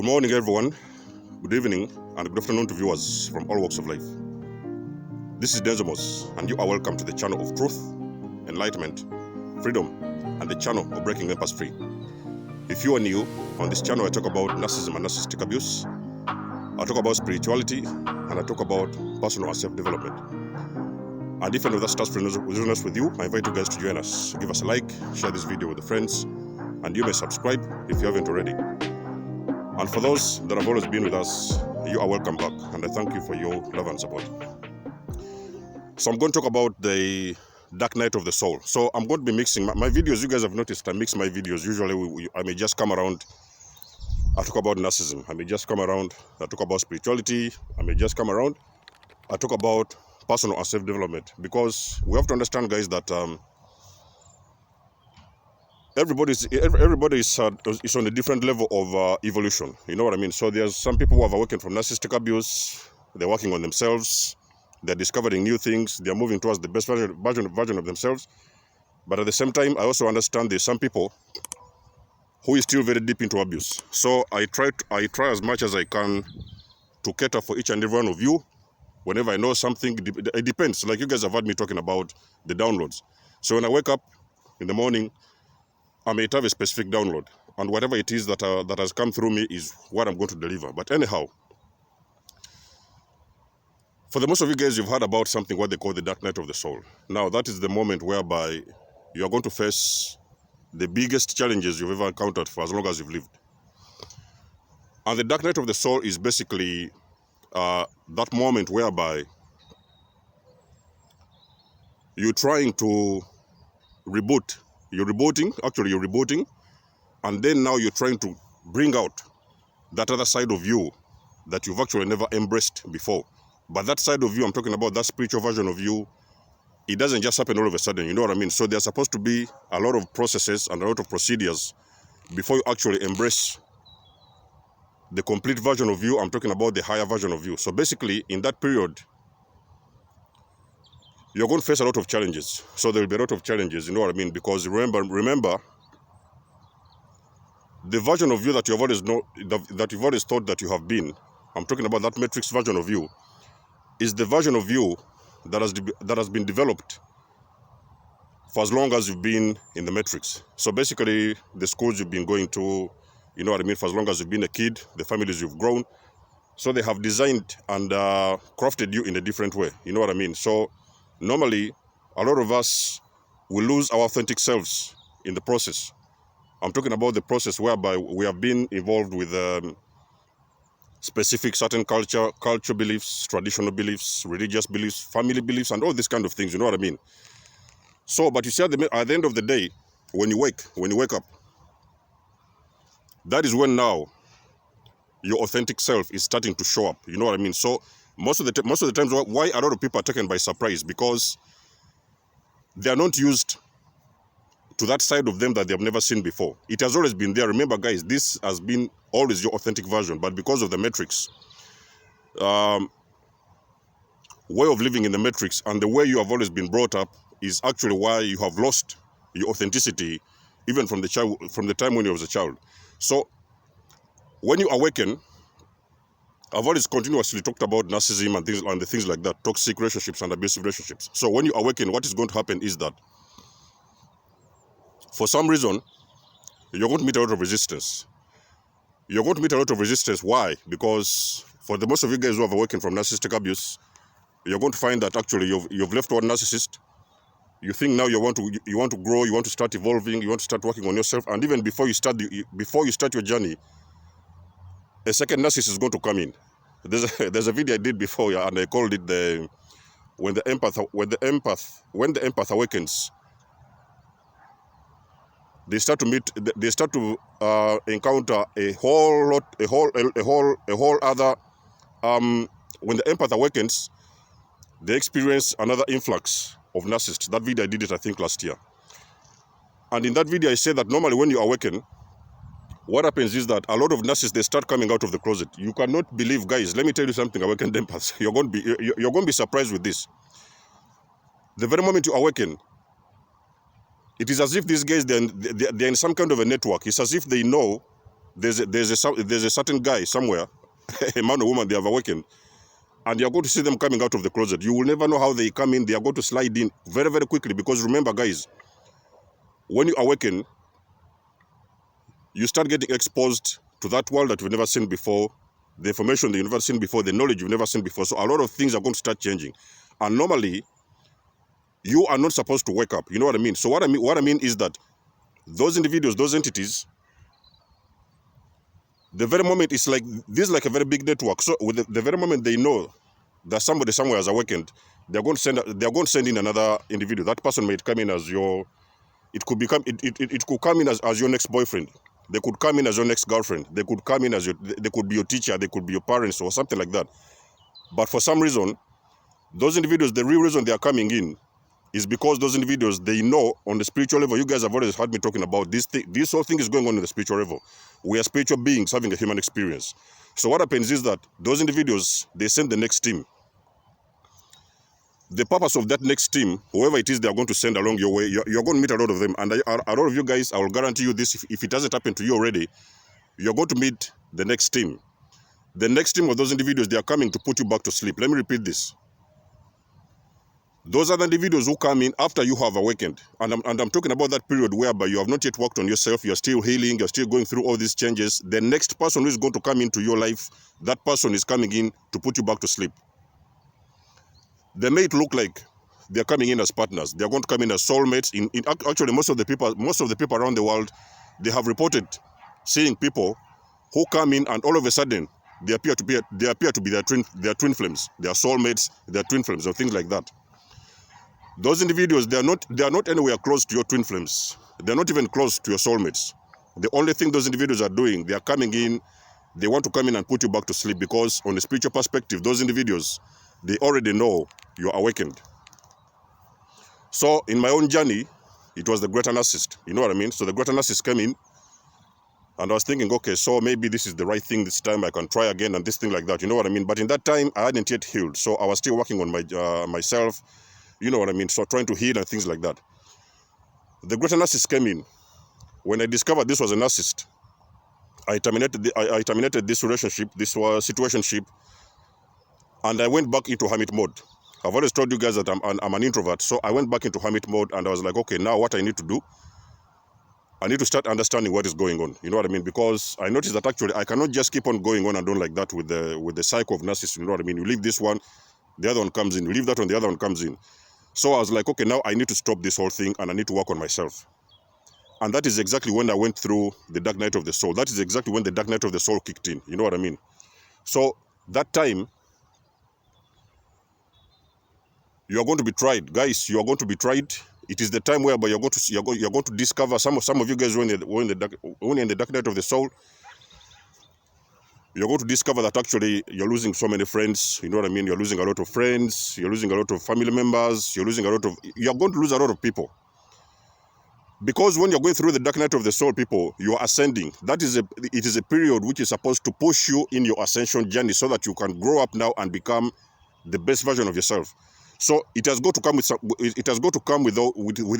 Good morning, everyone. Good evening, and good afternoon to viewers from all walks of life. This is nikymus, and you are welcome to the channel of truth, enlightenment, freedom, and the channel of breaking empaths free. If you are new, on this channel I talk about narcissism and narcissistic abuse, I talk about spirituality, and I talk about personal and self-development. And if any of that starts resonance with you, I invite you guys to join us. Give us a like, share this video with your friends, and you may subscribe if you haven't already. And for those that have always been with us, you are welcome back, and I thank you for your love and support. So I'm going to talk about the dark night of the soul. So I'm going to be mixing my videos. You guys have noticed I mix my videos. Usually I may just come around, I talk about narcissism. I may just come around, I talk about spirituality. I may just come around, I talk about personal and self-development. Because we have to understand, guys, that everybody is on a different level of evolution. You know what I mean? So there's some people who have awakened from narcissistic abuse. They're working on themselves. They're discovering new things. They're moving towards the best version of themselves. But at the same time, I also understand there's some people who is still very deep into abuse. So I try as much as I can to cater for each and every one of you. Whenever I know something, it depends. Like you guys have heard me talking about the downloads. So when I wake up in the morning, I may have a specific download, and whatever it is that has come through me is what I'm going to deliver. But anyhow, for the most of you guys, you've heard about something what they call the dark night of the soul. Now, that is the moment whereby you are going to face the biggest challenges you've ever encountered for as long as you've lived. And the dark night of the soul is basically that moment whereby you're trying to reboot. You're rebooting, and then now you're trying to bring out that other side of you that you've actually never embraced before. But that side of you, I'm talking about that spiritual version of you, it doesn't just happen all of a sudden, you know what I mean? So there's supposed to be a lot of processes and a lot of procedures before you actually embrace the complete version of you. I'm talking about the higher version of you. So basically, in that period, you're going to face a lot of challenges. So there will be a lot of challenges, you know what I mean? Because remember, the version of you that you've always thought that you have been, I'm talking about that matrix version of you, is the version of you that has been developed for as long as you've been in the matrix. So basically, the schools you've been going to, you know what I mean, for as long as you've been a kid, the families you've grown. So they have designed and crafted you in a different way, you know what I mean? So normally, a lot of us will lose our authentic selves in the process. I'm talking about the process whereby we have been involved with specific certain culture beliefs, traditional beliefs, religious beliefs, family beliefs, and all these kind of things, you know what I mean? So, but you see, at the end of the day, when you wake up, that is when now your authentic self is starting to show up, you know what I mean? So most of the times, why a lot of people are taken by surprise, because they are not used to that side of them that they have never seen before. It has always been there. Remember, guys, this has been always your authentic version, but because of the matrix, way of living in the matrix and the way you have always been brought up is actually why you have lost your authenticity, even from the time when you was a child. So when you awaken, I've always continuously talked about narcissism and the things like that, toxic relationships and abusive relationships. So when you awaken, what is going to happen is that for some reason, you're going to meet a lot of resistance. You're going to meet a lot of resistance. Why? Because for the most of you guys who have awakened from narcissistic abuse, you're going to find that actually you've left one narcissist. You think now you want to grow, you want to start evolving, you want to start working on yourself, and even before you start your journey, a second narcissist is going to come in. There's a video I did before, yeah, and I called it when the empath awakens. They start to encounter a whole other. When the empath awakens, they experience another influx of narcissists. That video I did it, I think, last year. And in that video, I said that normally when you awaken, what happens is that a lot of narcissists, they start coming out of the closet. You cannot believe, guys. Let me tell you something. Awakened empaths, you're going to be surprised with this. The very moment you awaken, it is as if these guys, they're in some kind of a network. It's as if they know there's a certain guy somewhere, a man or woman, they have awakened, and you're going to see them coming out of the closet. You will never know how they come in. They are going to slide in very, very quickly, because remember, guys, when you awaken, you start getting exposed to that world that you've never seen before, the information that you've never seen before, the knowledge you've never seen before. So a lot of things are going to start changing. And normally, you are not supposed to wake up. You know what I mean? So what I mean is that those individuals, those entities, the very moment it's like this is like a very big network. So with the very moment they know that somebody somewhere has awakened, they're going to send in another individual. That person might come in as your, it could come in as your next boyfriend. They could come in as your next girlfriend. They could come in as they could be your teacher. They could be your parents or something like that. But for some reason, those individuals, the real reason they are coming in is because those individuals, they know on the spiritual level. You guys have always heard me talking about this thing. This whole thing is going on in the spiritual level. We are spiritual beings having a human experience. So what happens is that those individuals, they send the next team. The purpose of that next team, whoever it is they are going to send along your way, you're going to meet a lot of them. And a lot of you guys, I will guarantee you this, if it hasn't happened to you already, you're going to meet the next team. The next team of those individuals, they are coming to put you back to sleep. Let me repeat this. Those are the individuals who come in after you have awakened. And I'm talking about that period whereby you have not yet worked on yourself, you're still healing, you're still going through all these changes. The next person who is going to come into your life, that person is coming in to put you back to sleep. They may look like they're coming in as partners. They're going to come in as soulmates. Actually, most of the people around the world, they have reported seeing people who come in and all of a sudden they appear to be their twin flames. They are soulmates, they are twin flames, or things like that. Those individuals, they are not anywhere close to your twin flames. They're not even close to your soulmates. The only thing those individuals are doing, they are coming in, they want to come in and put you back to sleep, because on a spiritual perspective, those individuals, they already know you're awakened. So in my own journey, it was the greater narcissist. You know what I mean? So the greater narcissist came in, and I was thinking, okay, so maybe this is the right thing this time. I can try again and this thing like that. You know what I mean? But in that time, I hadn't yet healed. So I was still working on myself. You know what I mean? So trying to heal and things like that. The greater narcissist came in. When I discovered this was a narcissist, I terminated this relationship, this was situationship, and I went back into hermit mode. I've always told you guys that I'm an introvert, so I went back into hermit mode, and I was like, okay, now what I need to do, I need to start understanding what is going on. You know what I mean? Because I noticed that actually I cannot just keep on going on and on like that with the cycle of narcissism. You know what I mean? You leave this one, the other one comes in. You leave that one, the other one comes in. So I was like, okay, now I need to stop this whole thing, and I need to work on myself. And that is exactly when I went through the dark night of the soul. That is exactly when the dark night of the soul kicked in. You know what I mean? So that time, you are going to be tried, guys. You are going to be tried. It is the time whereby you're going to discover some of you guys when in the dark night of the soul. You're going to discover that actually you're losing so many friends. You know what I mean? You're losing a lot of friends. You're losing a lot of family members. You're going to lose a lot of people. Because when you're going through the dark night of the soul, people, you are ascending. It is a period which is supposed to push you in your ascension journey so that you can grow up now and become the best version of yourself. So it has got to come with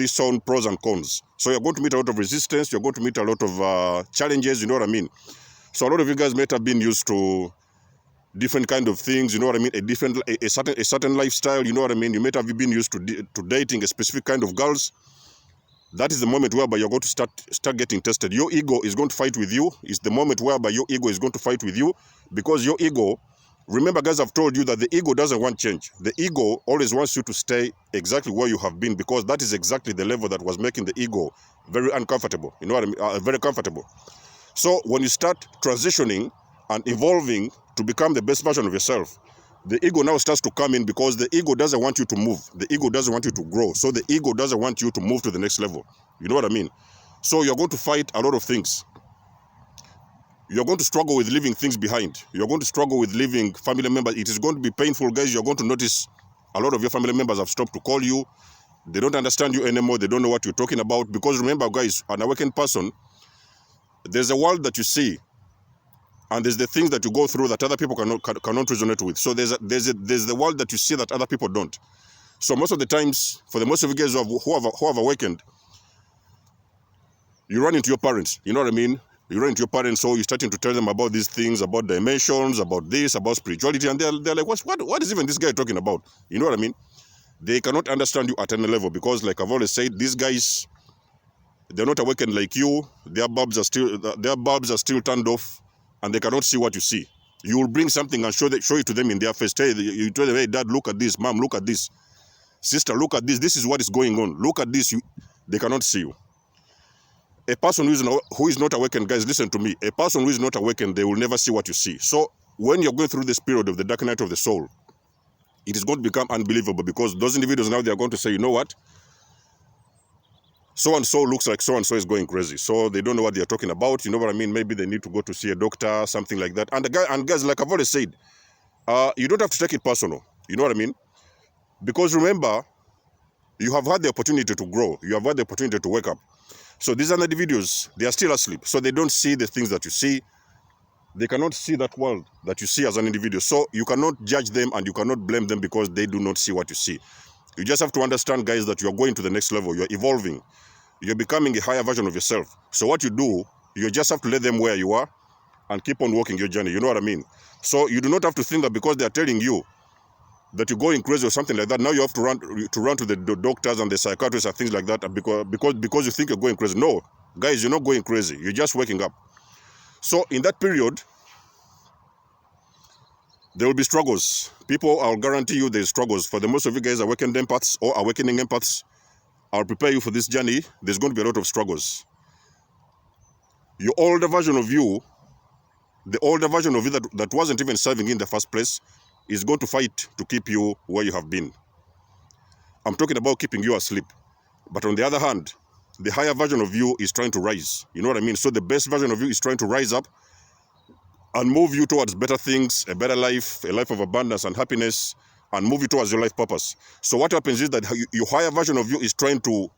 its own pros and cons. So you're going to meet a lot of resistance. You're going to meet a lot of challenges. You know what I mean? So a lot of you guys might have been used to different kind of things. You know what I mean? A certain lifestyle. You know what I mean? You might have been used to dating a specific kind of girls. That is the moment whereby you're going to start getting tested. Your ego is going to fight with you. It's the moment whereby your ego is going to fight with you, because your ego. Remember, guys, I've told you that the ego doesn't want change. The ego always wants you to stay exactly where you have been, because that is exactly the level that was making the ego very uncomfortable. You know what I mean? Very comfortable. So when you start transitioning and evolving to become the best version of yourself, the ego now starts to come in, because the ego doesn't want you to move. The ego doesn't want you to grow. So the ego doesn't want you to move to the next level. You know what I mean? So you're going to fight a lot of things. You're going to struggle with leaving things behind. You're going to struggle with leaving family members. It is going to be painful, guys. You're going to notice a lot of your family members have stopped to call you. They don't understand you anymore. They don't know what you're talking about. Because remember, guys, an awakened person, there's a world that you see, and there's the things that you go through that other people cannot resonate with. So there's the world that you see that other people don't. So most of the times, for the most of you guys who have awakened, you run into your parents. You know what I mean? You run into your parents, so you're starting to tell them about these things, about dimensions, about this, about spirituality, and they're like, what is even this guy talking about? You know what I mean? They cannot understand you at any level because, like I've always said, these guys, they're not awakened like you. Their bulbs are still turned off, and they cannot see what you see. You will bring something and show it to them in their face. Hey, you tell them, hey, Dad, look at this. Mom, look at this. Sister, look at this. This is what is going on. Look at this. They cannot see you. A person who is not awakened, guys, listen to me. A person who is not awakened, they will never see what you see. So when you're going through this period of the dark night of the soul, it is going to become unbelievable because those individuals now, they are going to say, you know what? So-and-so looks like so-and-so is going crazy. So they don't know what they're talking about. You know what I mean? Maybe they need to go to see a doctor, something like that. And guys, like I've always said, you don't have to take it personal. You know what I mean? Because remember, you have had the opportunity to grow. You have had the opportunity to wake up. So these other individuals, they are still asleep. So they don't see the things that you see. They cannot see that world that you see as an individual. So you cannot judge them and you cannot blame them because they do not see what you see. You just have to understand, guys, that you are going to the next level. You're evolving. You're becoming a higher version of yourself. So what you do, you just have to let them where you are and keep on walking your journey. You know what I mean? So you do not have to think that because they are telling you that you're going crazy or something like that, now you have to run to the doctors and the psychiatrists and things like that because you think you're going crazy. No, guys, you're not going crazy. You're just waking up. So in that period, there will be struggles. People, I'll guarantee you there's struggles. For the most of you guys awakened empaths or awakening empaths, I'll prepare you for this journey. There's going to be a lot of struggles. Your older version of you, the older version of you that wasn't even serving in the first place, is going to fight to keep you where you have been. I'm talking about keeping you asleep. But on the other hand, the higher version of you is trying to rise. You know what I mean? So the best version of you is trying to rise up and move you towards better things, a better life, a life of abundance and happiness, and move you towards your life purpose. So what happens is that your higher version of you is trying to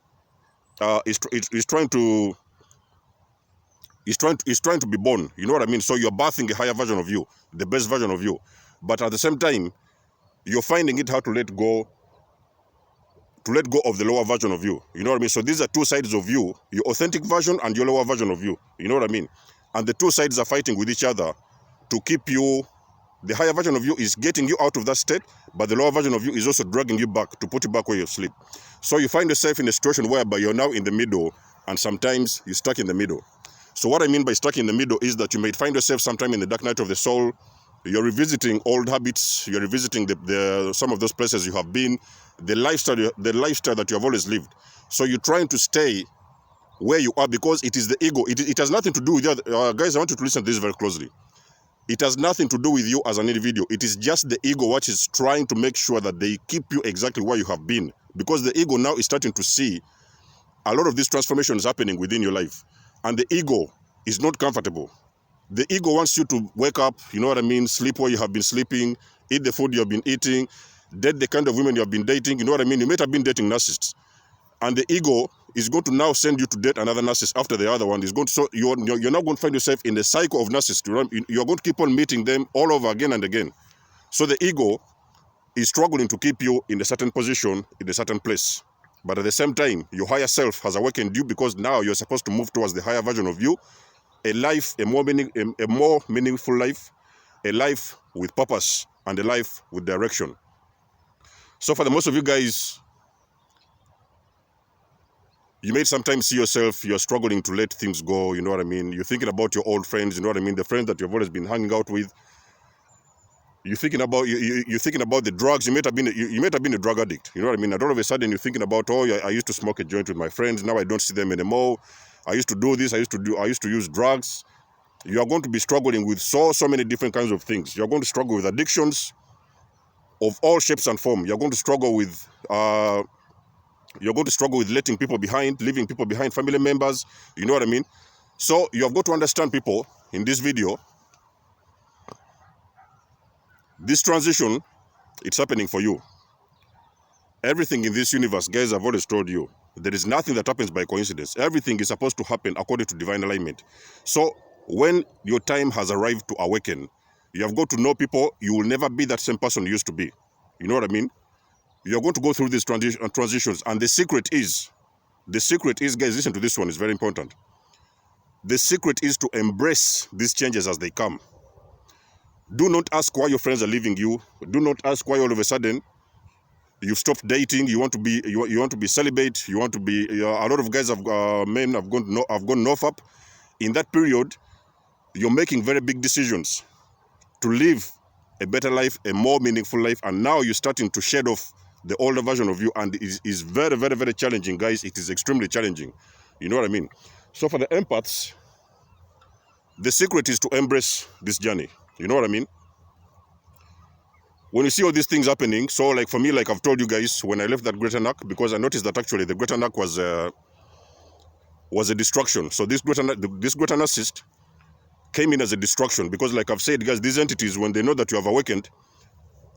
be born. You know what I mean? So you're birthing a higher version of you, the best version of you. But at the same time, you're finding it hard to let go of the lower version of you. You know what I mean? So these are two sides of you, your authentic version and your lower version of you. You know what I mean? And the two sides are fighting with each other to keep you. The higher version of you is getting you out of that state, but the lower version of you is also dragging you back to put you back where you sleep. So you find yourself in a situation whereby you're now in the middle, and sometimes you're stuck in the middle. So what I mean by stuck in the middle is that you may find yourself sometime in the dark night of the soul. You're revisiting old habits. You're revisiting some of those places you have been, the lifestyle that you have always lived. So you're trying to stay where you are because it is the ego. It has nothing to do with you. Guys, I want you to listen to this very closely. It has nothing to do with you as an individual. It is just the ego which is trying to make sure that they keep you exactly where you have been. Because the ego now is starting to see a lot of these transformations happening within your life. And the ego is not comfortable. The ego wants you to wake up, you know what I mean, sleep where you have been sleeping, eat the food you have been eating, date the kind of women you have been dating, you know what I mean? You might have been dating narcissists. And the ego is going to now send you to date another narcissist after the other one. So you're now going to find yourself in the cycle of narcissists. You're going to keep on meeting them all over again and again. So the ego is struggling to keep you in a certain position, in a certain place. But at the same time, your higher self has awakened you because now you're supposed to move towards the higher version of you, a life, a more meaningful life, a life with purpose, and a life with direction. So for the most of you guys, you may sometimes see yourself, you're struggling to let things go, you know what I mean? You're thinking about your old friends, you know what I mean? The friends that you've always been hanging out with. You're thinking about the drugs. You might have been a drug addict, you know what I mean? And all of a sudden you're thinking about, oh, I used to smoke a joint with my friends, now I don't see them anymore. I used to do this, I used to use drugs. You are going to be struggling with so many different kinds of things. You're going to struggle with addictions of all shapes and form. You're going to struggle with letting people behind, leaving people behind, family members, you know what I mean? So you have got to understand, people, in this video, this transition, it's happening for you. Everything in this universe, guys, I've always told you, there is nothing that happens by coincidence. Everything is supposed to happen according to divine alignment. So when your time has arrived to awaken, you have got to know, people, you will never be that same person you used to be. You know what I mean? You're going to go through these transitions. And the secret is, guys, listen to this one, it's very important. The secret is to embrace these changes as they come. Do not ask why your friends are leaving you. Do not ask why all of a sudden you've stopped dating. You want to be celibate. You want to be. A lot of guys men have gone north. In that period, you're making very big decisions to live a better life, a more meaningful life, and now you're starting to shed off the older version of you, and it is very, very, very challenging, guys. It is extremely challenging. You know what I mean? So for the empaths, the secret is to embrace this journey. You know what I mean? When you see all these things happening, so like for me, like I've told you guys, when I left that greater narc, because I noticed that actually the greater narc was a distraction. So this greater narcissist came in as a distraction, because like I've said, guys, these entities, when they know that you have awakened,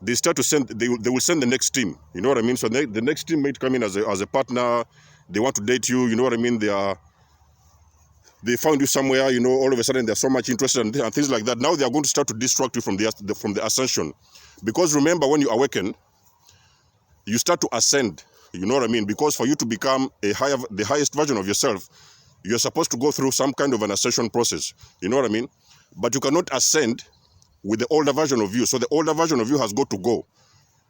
they start to send, they will send the next team. You know what I mean? So the next team might come in as a partner. They want to date you. You know what I mean? They found you somewhere. You know, all of a sudden they're so much interested and things like that. Now they are going to start to distract you from the ascension, because remember, when you awaken, you start to ascend. You know what I mean? Because for you to become the highest version of yourself, you're supposed to go through some kind of an ascension process. You know what I mean? But you cannot ascend with the older version of you. So the older version of you has got to go.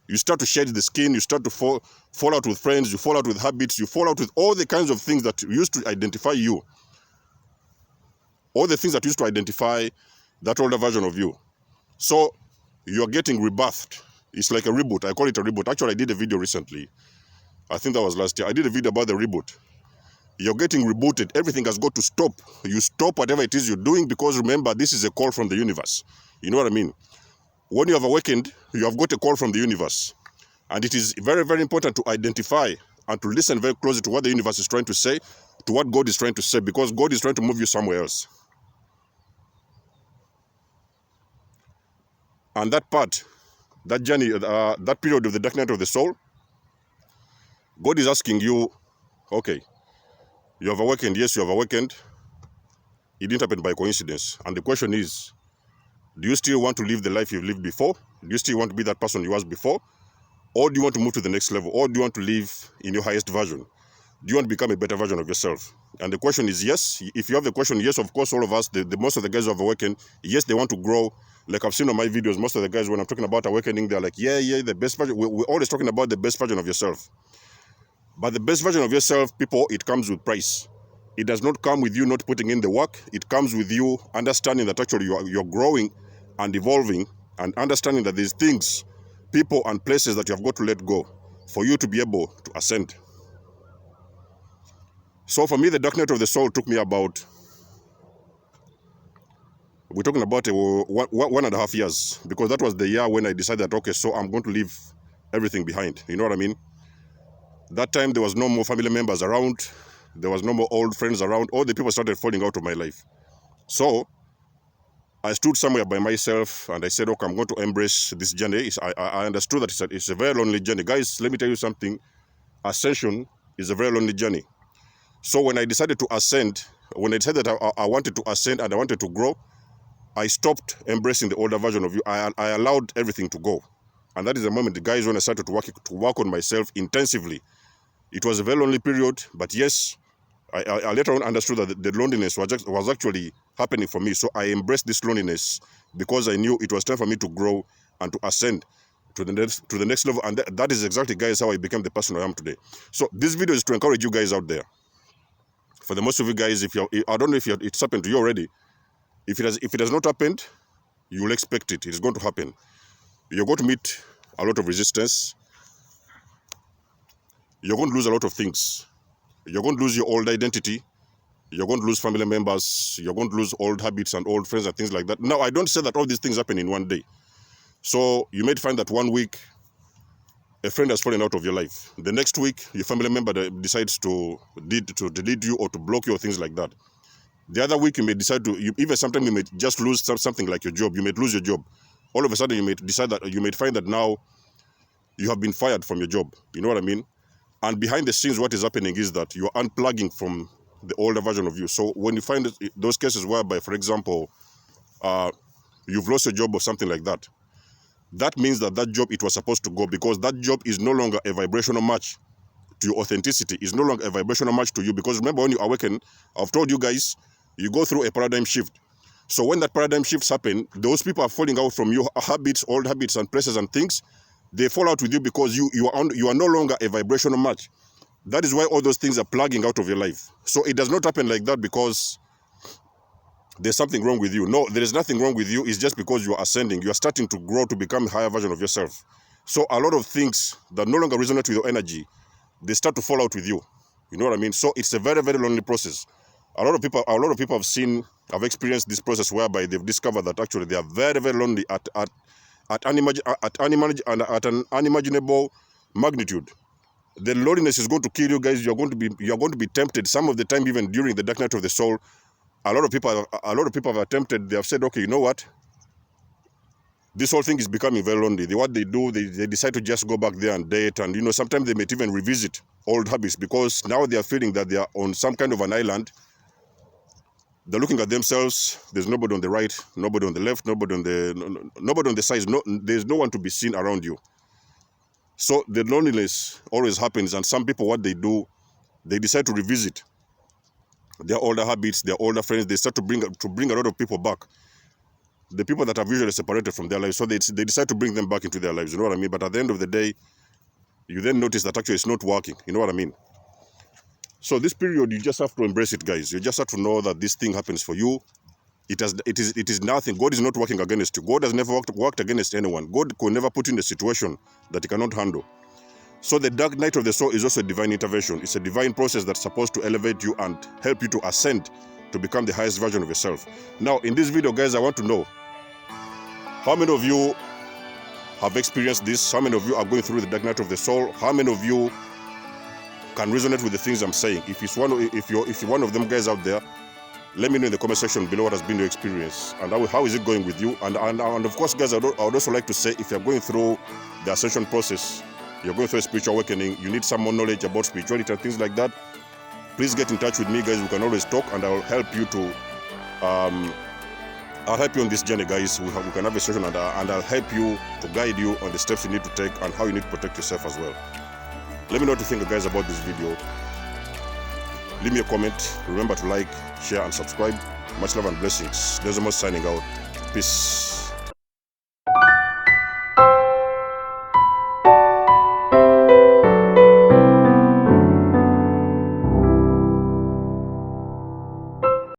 You start to shed the skin. You start to fall out with friends. You fall out with habits. You fall out with all the kinds of things that used to identify you. All the things that used to identify that older version of you. So you're getting rebirthed. It's like a reboot. I call it a reboot. Actually, I did a video recently. I think that was last year. I did a video about the reboot. You're getting rebooted. Everything has got to stop. You stop whatever it is you're doing, because remember, this is a call from the universe. You know what I mean? When you have awakened, you have got a call from the universe. And it is very, very important to identify and to listen very closely to what the universe is trying to say, to what God is trying to say, because God is trying to move you somewhere else. And that part, that journey, that period of the dark night of the soul, God is asking you, okay, you have awakened. Yes, you have awakened. It didn't happen by coincidence. And the question is, do you still want to live the life you've lived before? Do you still want to be that person you was before? Or do you want to move to the next level? Or do you want to live in your highest version? Do you want to become a better version of yourself? And the question is yes. If you have the question, yes, of course, all of us, the most of the guys who have awakened, yes, they want to grow. Like I've seen on my videos, most of the guys, when I'm talking about awakening, they're like, yeah, the best version. We're always talking about the best version of yourself. But the best version of yourself, people, it comes with price. It does not come with you not putting in the work. It comes with you understanding that actually you're growing and evolving, and understanding that there's things, people and places that you have got to let go for you to be able to ascend. So for me, the dark night of the soul took me about, we're talking about 1.5 years, because that was the year when I decided that, okay, so I'm going to leave everything behind. You know what I mean? That time there was no more family members around. There was no more old friends around. All the people started falling out of my life. So I stood somewhere by myself and I said, okay, I'm going to embrace this journey. I understood that it's a very lonely journey. Guys, let me tell you something. Ascension is a very lonely journey. So when I decided to ascend, when I decided that I wanted to ascend and I wanted to grow, I stopped embracing the older version of you. I allowed everything to go. And that is the moment, guys, when I started to work on myself intensively. It was a very lonely period, but yes, I later on understood that the loneliness was actually happening for me. So I embraced this loneliness because I knew it was time for me to grow and to ascend to the next level. And that is exactly, guys, how I became the person I am today. So this video is to encourage you guys out there. For the most of you guys, I don't know if it's happened to you already. If it has not happened, you will expect it. It's going to happen. You're going to meet a lot of resistance. You're going to lose a lot of things. You're going to lose your old identity. You're going to lose family members. You're going to lose old habits and old friends and things like that. Now, I don't say that all these things happen in one day. So you may find that one week, a friend has fallen out of your life. The next week, your family member decides to delete you or to block you or things like that. The other week, you may decide even sometimes you may just lose something like your job. You may lose your job. All of a sudden, you may find that now you have been fired from your job. You know what I mean? And behind the scenes, what is happening is that you're unplugging from the older version of you. So when you find those cases whereby, for example, you've lost your job or something like that, that means that job, it was supposed to go, because that job is no longer a vibrational match to your authenticity. It's no longer a vibrational match to you, because remember, when you awaken, I've told you guys, You go through a paradigm shift. So when that paradigm shifts happen, those people are falling out from your habits, old habits and places and things. They fall out with you because you are no longer a vibrational match. That is why all those things are plugging out of your life. So it does not happen like that because there's something wrong with you. No, there is nothing wrong with you. It's just because you are ascending. You are starting to grow to become a higher version of yourself. So a lot of things that no longer resonate with your energy, they start to fall out with you. You know what I mean? So it's a very, very lonely process. A lot of people have experienced this process whereby they've discovered that actually they are very, very lonely at an unimaginable magnitude. The loneliness is going to kill you guys. You are going to be tempted. Some of the time, even during the dark night of the soul, a lot of people have attempted. They have said, okay, you know what? This whole thing is becoming very lonely. What they do, they decide to just go back there and date, and sometimes they may even revisit old habits because now they are feeling that they are on some kind of an island. They're looking at themselves. There's nobody on the right, nobody on the left, nobody on the sides. There's no one to be seen around you. So the loneliness always happens, and some people, what they do, they decide to revisit their older habits, their older friends. They start to bring a lot of people back. The people that have usually separated from their lives, so they decide to bring them back into their lives. You know what I mean? But at the end of the day, you then notice that actually it's not working. You know what I mean? So this period, you just have to embrace it, guys. You just have to know that this thing happens for you. It is nothing. God is not working against you. God has never worked against anyone. God could never put you in a situation that he cannot handle. So the dark night of the soul is also a divine intervention. It's a divine process that's supposed to elevate you and help you to ascend to become the highest version of yourself. Now, in this video, guys, I want to know how many of you have experienced this? How many of you are going through the dark night of the soul? How many of you can resonate with the things I'm saying? If you're one of them guys out there, let me know in the comment section below what has been your experience and how is it going with you. And of course, guys, I would also like to say, if you're going through the ascension process, you're going through a spiritual awakening, you need some more knowledge about spirituality and things like that, please get in touch with me, guys. We can always talk, and I'll help you to I'll help you on this journey, guys. We can have a session, and I'll help you to guide you on the steps you need to take and how you need to protect yourself as well. Let me know what you think, guys, about this video. Leave me a comment. Remember to like, share, and subscribe. Much love and blessings. There's a signing out. Peace.